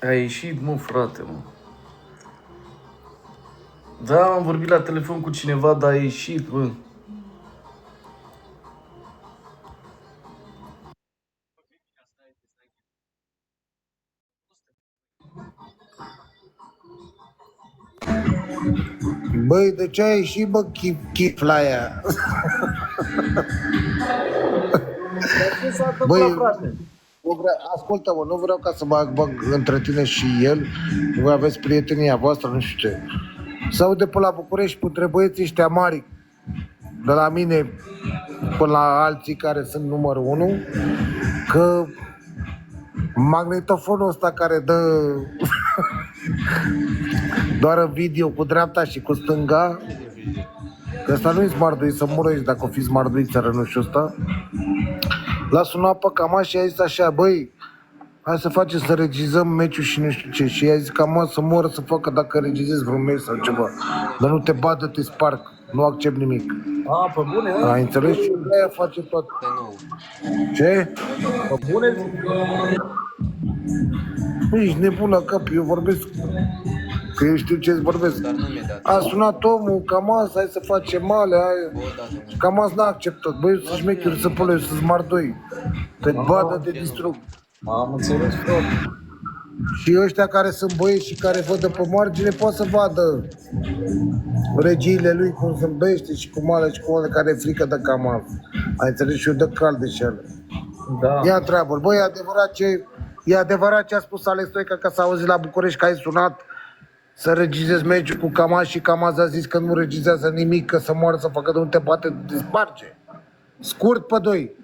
A ieșit, mă, frate, mă. Da, am vorbit la telefon cu cineva, dar a ieșit, mă. Băi, de ce ai ieșit, bă, chif la ea? Băi, ascultă-mă, nu vreau ca să mă bag între tine și el. Voi aveți prietenia voastră, nu știu ce. Se aude pe la București între băieții ăștia mari, de la mine până la alții care sunt numărul 1, că magnetofonul ăsta care dă doar video cu dreapta și cu stânga, că ăsta nu-i smarduit, să mură aici dacă o fi smarduit țărănușul ăsta, l-a sunat pe Cama și a zis așa, băi, hai să facem să regizăm meciul și nu știu ce. Și i-a zis Cama să moră să facă dacă regizezi vreun meci sau ceva. Dar nu te bată, te sparg, nu accept nimic. A, pe bune, a? Ai înțeles? Și aia face tot. Ce? Pe bune? Ești nebun la cap, eu vorbesc. Că eu știu ce-ți vorbesc. A sunat omul, Camas, hai să facem male, hai. Camas n-a acceptat. Băi, eu sunt șmecher, să pălă, eu sunt smardoi. Te badă, te distrug. Am înțeles, frate. Și ăștia care sunt băieți și care văd pe margine pot să vadă regiile lui cum zâmbește și cum ale și cum ale care e frică de Camas. Ai înțeles? Și eu dă calde și ale. Da. Ia treabă. Băi, e adevărat ce a spus Alex Stoica, că s-a auzit la București că ai sunat să regizezi meciul cu Camas și Camas a zis că nu regizează nimic, că să moară, să facă de nu te bate, te sparge. Scurt pe doi.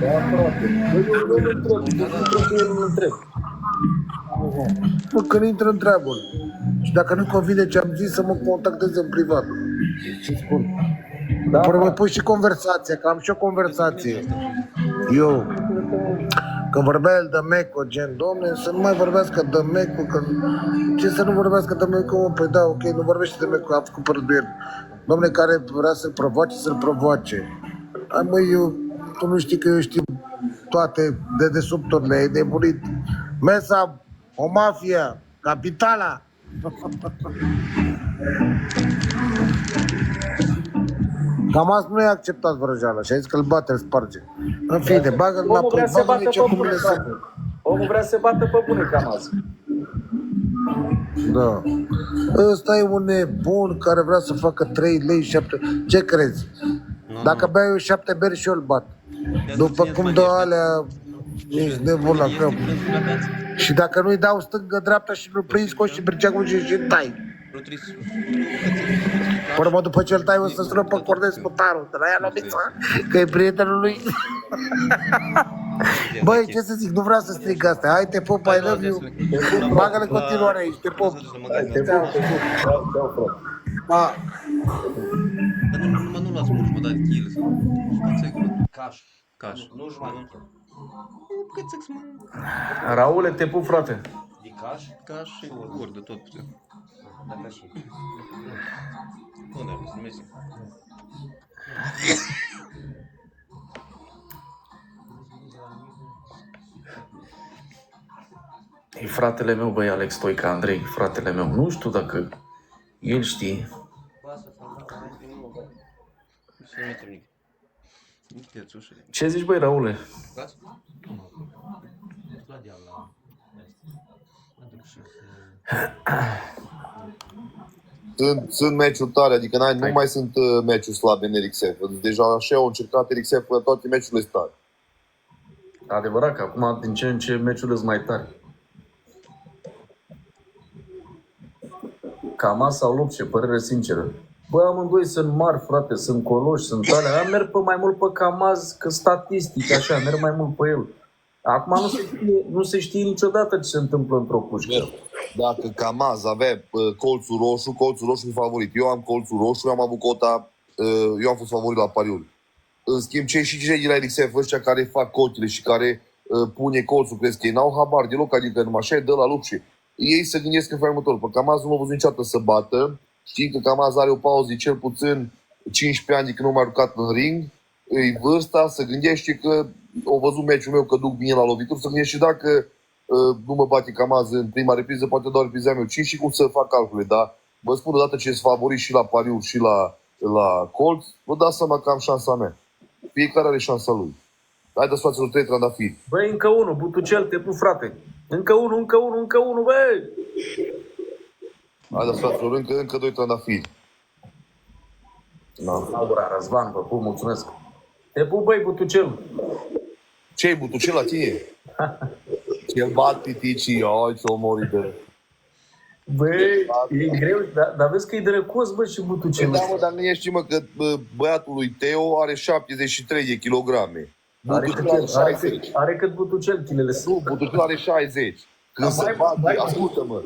Da, frate. Eu nu întreb. Bă, când intră în treabă. Și dacă nu convine ce am zis, să mă contacteze în privat. Ce spun? Da, Păi mă pui și conversația, că am și o conversație. Eu, când vorbea el de Meco, gen, domne, să nu mai vorbească de Meco, că... Ce să nu vorbească de Meco, mă? Păi da, ok, nu vorbește de Meco, a făcut părăduieri. Domne, care vrea să-l provoace, să-l provoace. Hai măi, tu nu știi că eu știu toate dedesubturile, ai nebunit. Mesa, o mafia, capitala. Camas nu i-a acceptat vrăjeala și a zis că îl bate, îl sparge. În fine, bagă-l înapoi, bagă-l ce cu mine să... Omul vrea să se bată pe bune, Camas. Da. Ăsta e un nebun care vrea să facă 3 lei, 7... Ce crezi? Dacă beai eu 7 beri și eu îl bat. După cum dă alea, ești nebun la cap. Și dacă nu-i dau stângă-dreapta și nu prins coș și briceagul și tai. Până după ce îl tai o să sună pe Cornescu Taru, de la ea la Mița, că e prietenul lui. Băi, ce să zic, nu vreau să strig astea. Hai, te pup, I love you. Bagă-le în continuare aici, te pup. Te pup. Pa. Dar nu l-ați mult, mă, dați kill sau... Caș. Nu jumătate. Cățăx, mă. Raule, te pup, frate. De caș? Caș și ori de tot putem. Dacă și. Unde am să mergem? E fratele meu, băi, Alex Stoica, Andrei, fratele meu. Nu știu dacă el știe. Să nu uităm nimic. Nici de țușă. Ce zici, băi, Raule? Gata? Sunt meciuri tare, adică nu mai sunt meciuri slabe în RXF. Deja așa au încercat RXF până toate meciurile sunt tare. Adevărat că acum din ce în ce meciurile sunt mai tare. Camas sau Lupce, părere sinceră. Bă, amândoi sunt mari, frate, sunt coloși, sunt alea. Am merg pe mai mult pe Camaz, că statistic, așa, merg mai mult pe el. Acum nu se știe niciodată ce se întâmplă într-o pușcă. Dacă Camaz avea colțul roșu e favorit. Eu am colțul roșu, eu am avut cota, eu am fost favorit la pariuri. În schimb, cei de la RXF, ăștia care fac cotele și care pune colțul, crezi că ei n-au habar deloc, adică numai așa, dă la Lupce. Ei se gândesc în felul următor, pe Camaz nu l-au văzut niciodată să bată, știi că Camaz are o pauză de cel puțin 15 ani de când nu m-a jucat în ring, îi vârsta, se gândește că au văzut meciul meu că duc bine la lovituri, se gândește dacă nu mă bate Camaz în prima repriză, poate doar reprizeam eu 5 și cum să fac calcule, dar vă spun odată ce sunt favorit și la pariuri și la colț, vă dați seama că am șansa mea. Fiecare are șansa lui. Haideți, fraților, 3 trandafiri. Băi, încă unul, Butucel, te pup, frate. Încă unul, băi! Haideți, fraților, încă 2 trandafiri. Laura, Răzvan, vă pup, mulțumesc. Te pup, băi, Butucel. Ce-i Butucel la tine? Ce-l bat piticii, ai ce omori de... Băi, e greu, dar vezi că e drăcos, bă, și Butucel. Da, mă, dar nu ești, mă, că băiatul lui Teo are 73 de kilograme. Butucel are 60. Are cât Butucel, chilele sunt. Nu, Butucel are 60. Când se bate, ascultă-mă,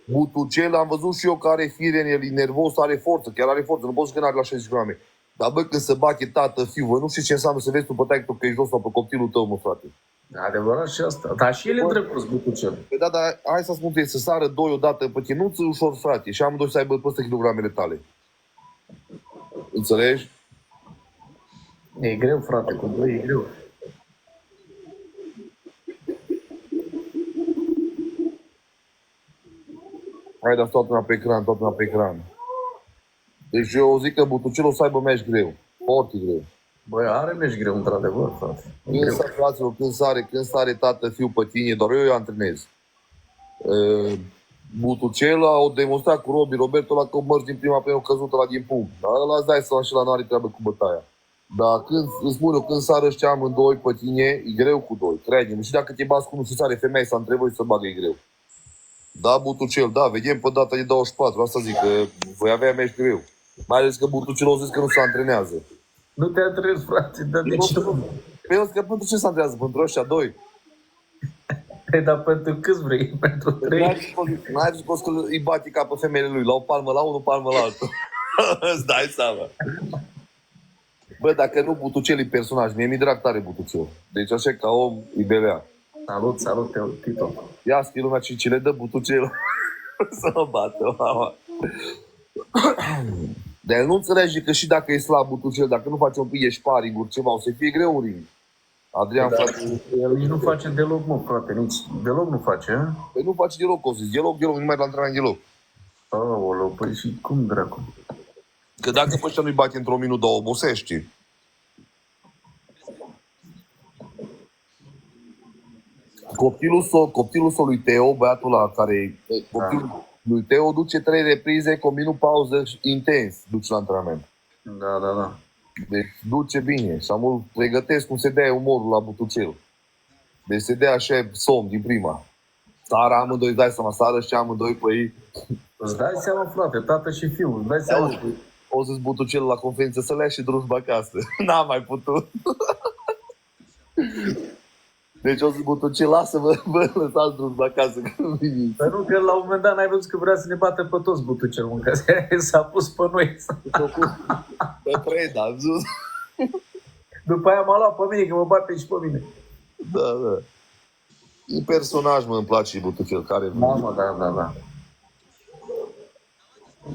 Butucel am văzut și eu că are fire în el, e nervos, are forță, chiar are forță, nu pot să că n-are la 60 grame. Dar bă, când se bate tată, fiu, bă, nu știu ce înseamnă să vezi tu pe taică că e jos sau pe copilul tău, mă, frate. Adevărat și asta. Dar și el e drăguț, Butucel. Păi da, dar hai să spun să sară doi odată pe tine, nu-ți ușor, frate, și amândoi să aibă peste kilogramele tale. Înțelegi? E greu, frate, cu doi e greu. Hai, dar toată pe ecran. Deci eu zic că Butucel o să aibă meci greu. Foarte greu. Băi, are meci greu, într-adevăr, frate. Când sare tată, fiu pe tine, doar eu antrenez. Butucel a demonstrat cu Roberto la că mărci din prima pe o căzută la din punct. Dar ăla îți dai să și la n-are treabă cu bătaia. Dar când, îți spun eu, când sară ăștia amândoi pe tine, e greu cu doi, crede-mă. Și dacă te bați cu unul și sare femeia să între voi să bagă, e greu. Da, Butucel, da, vedem pe data de 24, asta zic, că voi avea meci greu. Mai ales că Butucel o zis că nu se antrenează. Nu te antrenezi, frate, dar de ce? Păi eu zic că pentru ce se antrenează? Pentru ăștia doi? Dar pentru câți vrei? Pentru 3? N-ai zis că îi bate ca pe femeile lui, la o palmă la unul, palmă la altul. Îți dai seama. Bă, dacă nu, Butucel e personaj. Mie mi-e drag tare Butucel. Deci așa ca om, e belea. Salut, Tito. Ia scrie lumea ce le dă Butucel. Să mă bată, mama. Dar el nu înțelege că și dacă e slab Butucel, dacă nu face un pic de sparring ceva, o să fie greu în ring. Adrian, frate. El nici nu face deloc, mă, frate, nici deloc nu face, hă? Păi nu face deloc, o să zic, deloc, nu mai la antrenament deloc. Aoleu, păi și cum, dracu? Că dacă pe ăștia nu-i bate într-o minut, două, obosești. Copilul lui Teo, băiatul ăla care... Copilul lui Teo duce 3 reprize cu o minut pauză intens, duce la antrenament. Da. Deci duce bine. Și amul pregătesc cum se dea umorul la Butucel. Deci se dea așa somn din prima. Sară amândoi, îți dai seama, sară și amândoi pe ei. Îți dai seama, frate, tată și fiul, îți dai seama. O să-ți Butucel la conferință să le ia și drumul acasă. N-am mai putut. Deci o să Butucel, lasă-mă, lăsați drumul acasă că nu vine. Dar nu, că la un moment dat n-ai văzut că vrea să ne bată pe toți Butucel, mă, că s-a pus pe noi. Pe preda, am zis. După aia m-a luat pe mine, că mă bate și pe mine. Da. E personaj, mă, îmi place Butucel, care... Mamă, da.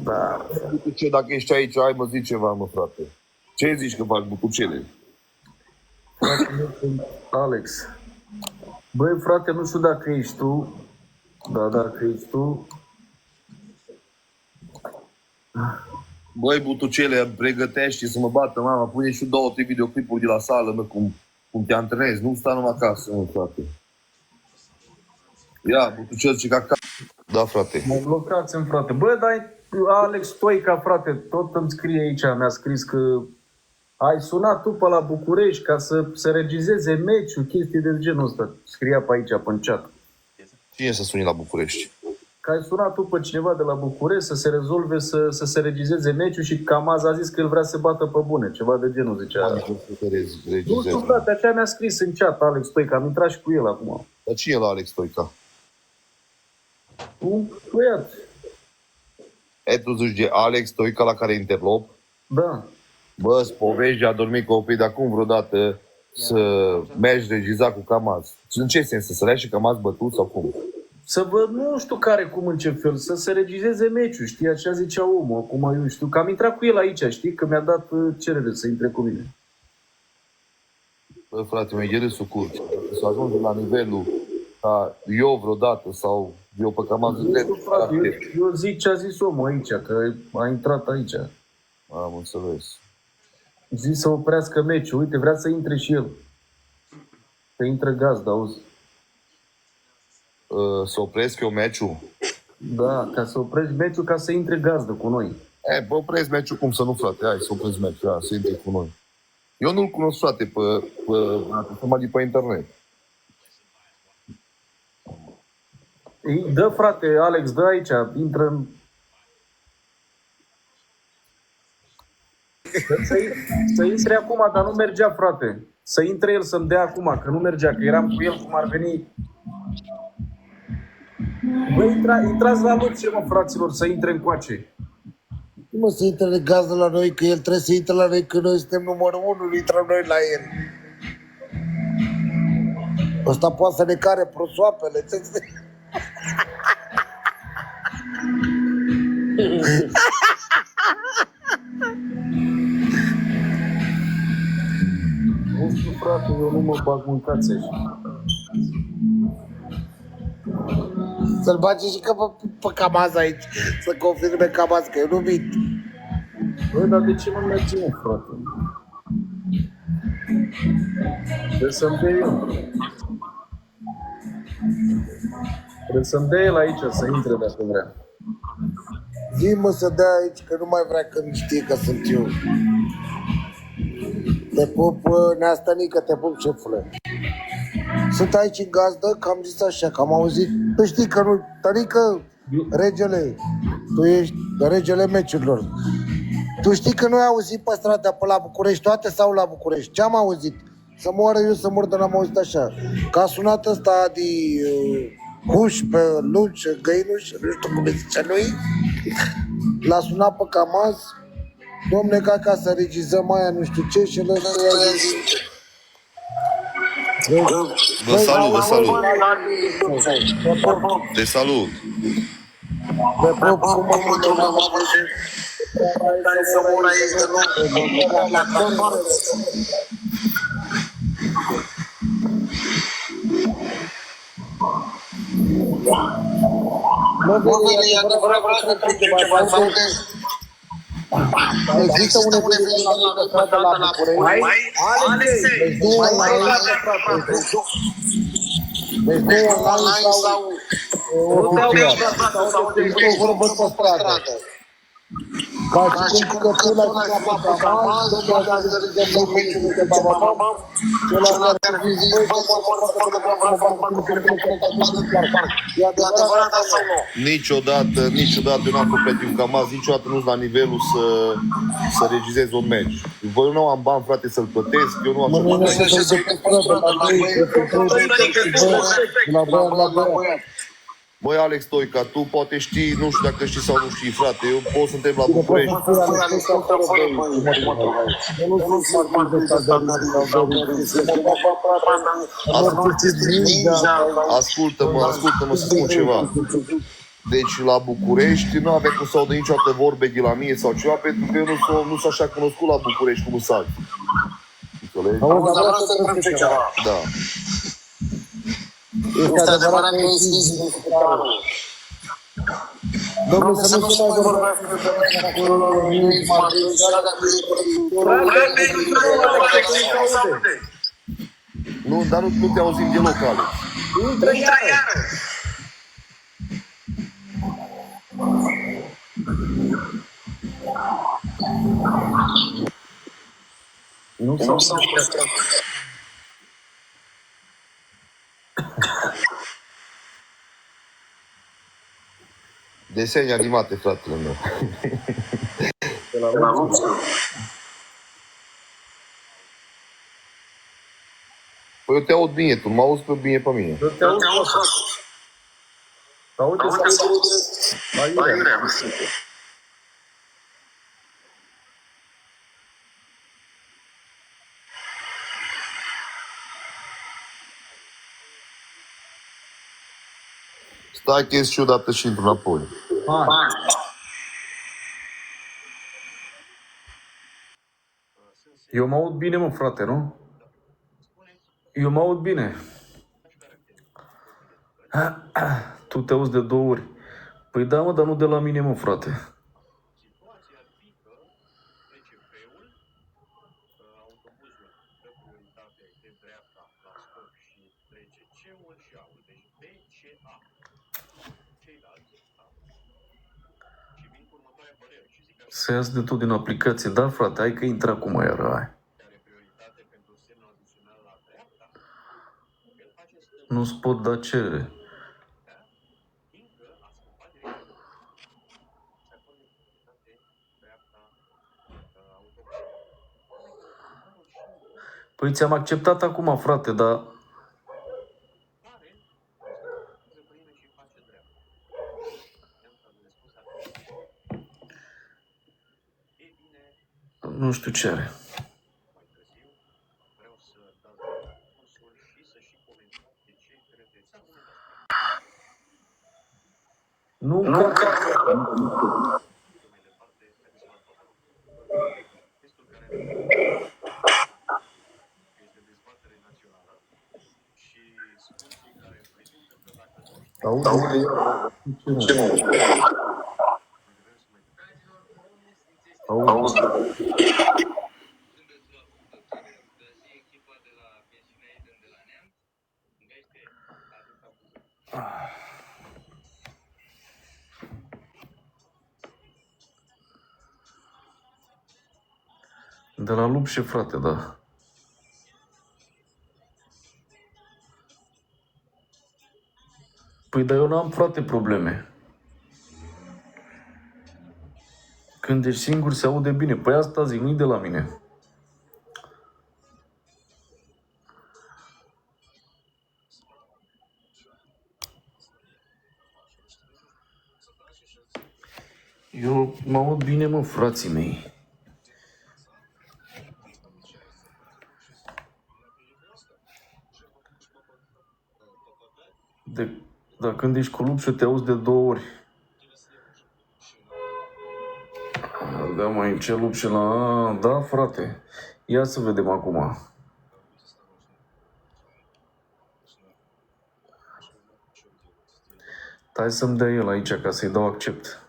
Da. Butucel, dacă ești aici, hai mă, zi ceva, mă, frate. Ce zici că faci Butucele? Alex. Băi, frate, nu știu dacă ești tu. Da, dacă ești tu. Băi, Butucele, pregătește să mă bată, mama, pune și 2-3 videoclipuri de la sală, mă, cum te antrenezi, nu sta numai acasă, mă, frate. Ia, Butucel, ce caca... Da, frate. Mă blocați-mi, frate. Bă, dar Alex Stoica, frate, tot îmi scrie aici, mi-a scris că ai sunat tu pe la București ca să se regizeze meciul, chestii de genul ăsta. Scria pe aici, pe în chat. Cine să suni la București? Că ai sunat tu pe cineva de la București să se rezolve, să se regizeze meciul și Camaz a zis că el vrea să bată pe bune. Ceva de genul, zicea. Nu știu, frate, așa mi-a scris în chat Alex Stoica, am intrat și cu el acum. Dar cine e la Alex Stoica? Un băiat. Tu zici de Alex Stoica la care interlop? Da. Bă, povești de a dormit copii de acum vreodată să mergi regizat cu Camaz. În ce sens? Să se lea și Camaz bătut sau cum? Să văd, nu știu care, cum, în ce fel, să se regizeze meciul, știi, așa zicea omul, acum eu știu, că am intrat cu el aici, știi, că mi-a dat cerere să intre cu mine. Bă, frate, mi-e râsul curci. Să ajungi la nivelul Eu vreodată sau eu pe Camaz Nu, frate, eu zic ce a zis omul aici, că a intrat aici. Am înțeles. Zic să oprească meciul. Uite, vrea să intre și el. Să intre gazda, auzi. Să opresc eu meciul? Da, ca să oprești meciul, ca să intre gazdă cu noi. Bă, opresc meciul, cum să nu, frate? Hai să opresc meciul, hai, să intre cu noi. Eu nu-l cunosc, frate, pe internet. Dă, frate, Alex, dă aici, intră în... Să intre acum, dar nu mergea, frate. Să intre el să-mi dea acum, că nu mergea, că eram cu el cum ar veni. Bă, intrați la loc ce, mă, fraților, să intre încoace. Nu mă, să intre gazdă la noi, că el trebuie să intre la noi, că noi suntem numărul 1, nu intrăm noi la el. Ăsta poate să ne care prosoapele. Nu știu, frate, eu nu mă bag mâncați așa. Să-l bage și că pe Camaz aici, să confirme Camaz, că eu nu mint. Băi, dar de ce nu merge, mă, frate? Trebuie să-mi dea eu. Trebuie să-mi dea el aici, să intre dacă vrea. Zi-mă să dea aici, că nu mai vrea când știe că sunt eu. Te pup, Neastănică, te pup, șefule. Sunt aici în gazdă, că am zis așa, că am auzit. Tu știi că nu, Tănică, regele, tu ești regele meciurilor. Tu știi că nu ai auzit pe strada pe la București, toate sau la București. Ce am auzit? Să moară eu, să mor, dar n-am auzit așa. Că a sunat ăsta de Huș pe Luci, Găinuș, nu știu cum îi zice lui. L-a sunat pe Camaz. Domne, ca să regizăm aia nu știu ce și ăsta i-a zis. Vă salut, vă salut. Te salut. Te pup, cum mă să mor aici de nou. Nu vine, e adevărat, vreau să trec ceva faute. Există un eveniment la stradă la București. Alexei, deci nu online sau oficial. Sau vorbă pe stradă. Ca și cum că tu l-ai sunat pe Camaz, domnul a zis de meciul de bababam, celălalt ar fi zis, bă, e adevărat sau nu? Niciodată eu n-am făcut un Camaz, niciodată nu-s la nivelul să regizez un meci. Eu nu am bani, frate, să-l plătesc, eu nu așa. Mă să-l la băiat. Băi, Alex Stoica, tu poate știi, nu știu dacă știi sau nu știi, frate, eu pot să întreb la București. Ascultă-mă să spun ceva. Deci la București nu avea cum să audă niciodată vorbe de la mine sau ceva, pentru că eu nu sunt așa cunoscut la București cum sunt alții. Înțelegi? Da. Este adevărat că ești fizic în spitalul. Domnul, să nu se mai vorbească de acolo, nimic, Martin, și alea dacă e Nu, dar nu te auzim deloc, Alex. Intră iară! Nu s-au Desene animate, fratele meu. Păi eu te aud bine, tu mă auzi pe bine pe mine. Eu te aud, frate. Aiurea. Stai că ies și odată și intru înapoi. Hai. Eu mă aud bine, mă, frate, nu? Eu mă aud bine. Tu te auzi de 2 ori. Păi da, mă, dar nu de la mine, mă, frate. Să iasă de tot din aplicație. Da, frate, hai că intră acum iară, hai. Nu-ți pot da cerere. Păi ți-am acceptat acum, frate, dar... Nu știu ce are. Nu, Auzi. De la Lupșe, frate, da. Păi, dar eu n-am, frate, probleme. Când ești singur se aude bine. Păi asta zic, nu-i de la mine. Eu mă aud bine, mă, frații mei. Dar când ești cu Lupșe te auzi de 2 ori. Da, mai ce Lupșe la... Da, frate. Ia să vedem acum. Hai să-mi dea el aici ca să-i dau accept.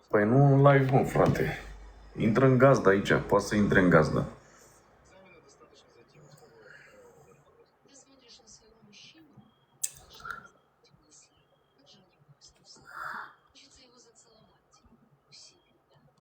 Păi nu în live, mă, frate. Intră în gazdă aici, poate să intre în gazdă.